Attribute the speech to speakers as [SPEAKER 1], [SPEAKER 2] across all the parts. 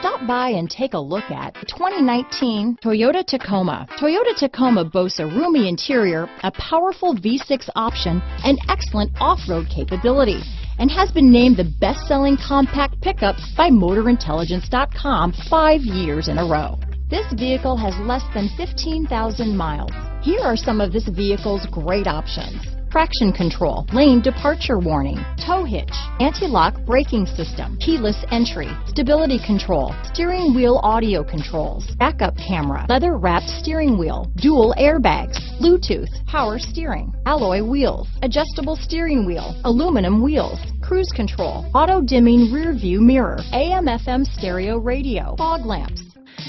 [SPEAKER 1] Stop by and take a look at the 2019 Toyota Tacoma. Toyota Tacoma boasts a roomy interior, a powerful V6 option, and excellent off-road capability, and has been named the best-selling compact pickup by MotorIntelligence.com 5 years in a row. This vehicle has less than 15,000 miles. Here are some of this vehicle's great options: traction control, lane departure warning, tow hitch, anti-lock braking system, keyless entry, stability control, steering wheel audio controls, backup camera, leather-wrapped steering wheel, dual airbags, Bluetooth, power steering, alloy wheels, adjustable steering wheel, aluminum wheels, cruise control, auto-dimming rear view mirror, AM/FM stereo radio, fog lamps.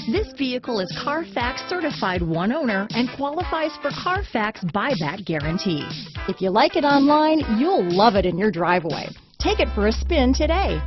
[SPEAKER 1] This vehicle is CARFAX certified one owner and qualifies for CARFAX buyback guarantee. If you like it online, you'll love it in your driveway. Take it for a spin today.